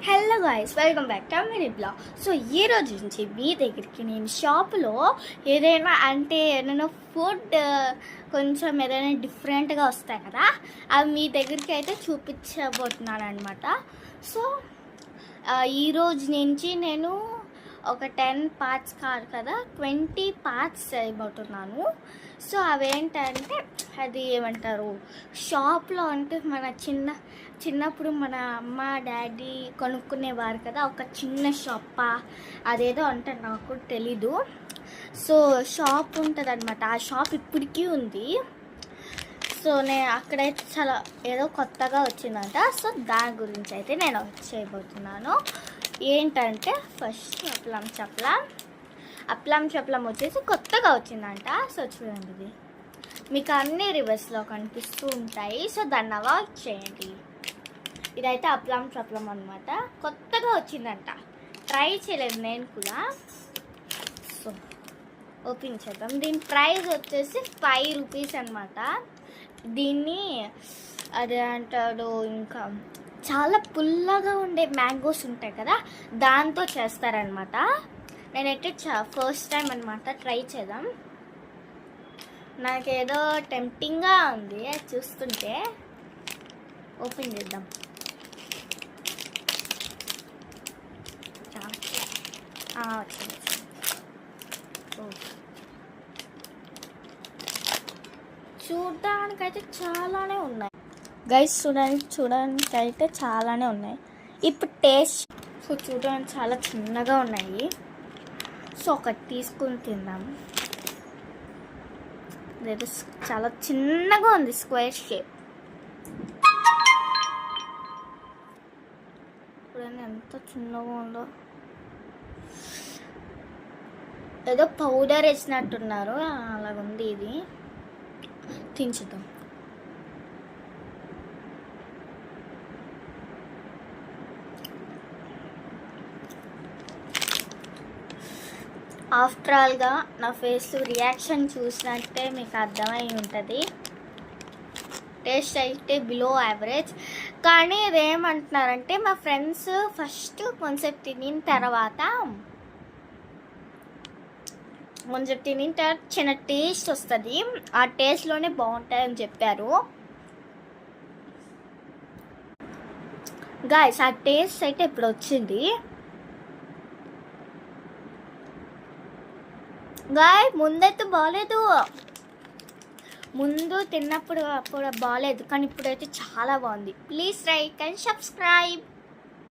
Hello guys, welcome back to mini blog. So ఈ రోజు నుంచి మీ దగ్గరికి నేను షాప్లో ఏదైనా ఫుడ్ కొంచెం ఏదైనా డిఫరెంట్గా వస్తాయి కదా, అవి మీ దగ్గరికి అయితే చూపించబోతున్నాను అనమాట. సో ఈరోజు నుంచి నేను ఒక 10 పార్ట్స్ కాదు కదా, 20 పార్ట్స్ చేయబోతున్నాను. సో అవేంటంటే అది ఏమంటారు, షాప్లో అంటే మన చిన్నప్పుడు మన అమ్మ డాడీ కొనుక్కునేవారు కదా, ఒక చిన్న షాప్ అదేదో అంటే నాకు తెలీదు. సో షాప్ ఉంటుంది అనమాట, ఆ షాప్ ఇప్పటికీ ఉంది. సో నేను అక్కడైతే చాలా ఏదో కొత్తగా వచ్చిందంట. సో దాని గురించి అయితే నేను చేయబోతున్నాను. ఏంటంటే ఫస్ట్ అప్లం చప్లం వచ్చేసి కొత్తగా వచ్చిందంట. సో చూడండి, ఇది మీకు అన్ని రివర్స్లో కనిపిస్తూ ఉంటాయి. సో దాన్ని అవాయిడ్ చేయండి. ఇదైతే అప్లం చప్లం అనమాట, కొత్తగా వచ్చిందంట. ట్రై చేయలేదు నేను కూడా. సో ఓపెన్ చేద్దాం. దీని ప్రైస్ వచ్చేసి 5 రూపీస్ అనమాట. దీన్ని అదే అంటాడు, ఇంకా చాలా పుల్లగా ఉండే మ్యాంగోస్ ఉంటాయి కదా, దాంతో చేస్తారనమాట. నేనైతే ఫస్ట్ టైం అనమాట ట్రై చేద్దాం. నాకేదో టెంప్టింగ్గా ఉంది చూస్తుంటే. ఓపెన్ చేద్దాం. వచ్చింది. చూడడానికైతే చాలానే ఉన్నాయి గైస్, చూడడానికి అయితే చాలానే ఉన్నాయి. ఇప్పుడు టేస్ట్ చూడడానికి చాలా చిన్నగా ఉన్నాయి. సో ఒకటి తీసుకుని తిందాం. ఇదైతే చాలా చిన్నగా ఉంది, స్క్వేర్ షేప్. చూడండి ఎంత చిన్నగా ఉందో. ఏదో పౌడర్ వేసినట్టున్నారు, అలాగుంది. ఇది తించుదాం. ఆఫ్టర్ ఆల్గా నా ఫేస్ రియాక్షన్ చూసినట్టే మీకు అర్థమై ఉంటుంది. టేస్ట్ అయితే బిలో యావరేజ్. కానీ ఇదేమంటున్నారంటే, మా ఫ్రెండ్స్ ఫస్ట్ కొంచెం తినిన తర్వాత చిన్న టేస్ట్ వస్తుంది, ఆ టేస్ట్లోనే బాగుంటాయని చెప్పారు. గాయ్స్ ఆ టేస్ట్ అయితే ఇప్పుడు వచ్చింది. ముందైతే బాగాలేదు, ముందు తిన్నప్పుడు అప్పుడు బాగాలేదు, కానీ ఇప్పుడైతే చాలా బాగుంది. Please like and subscribe.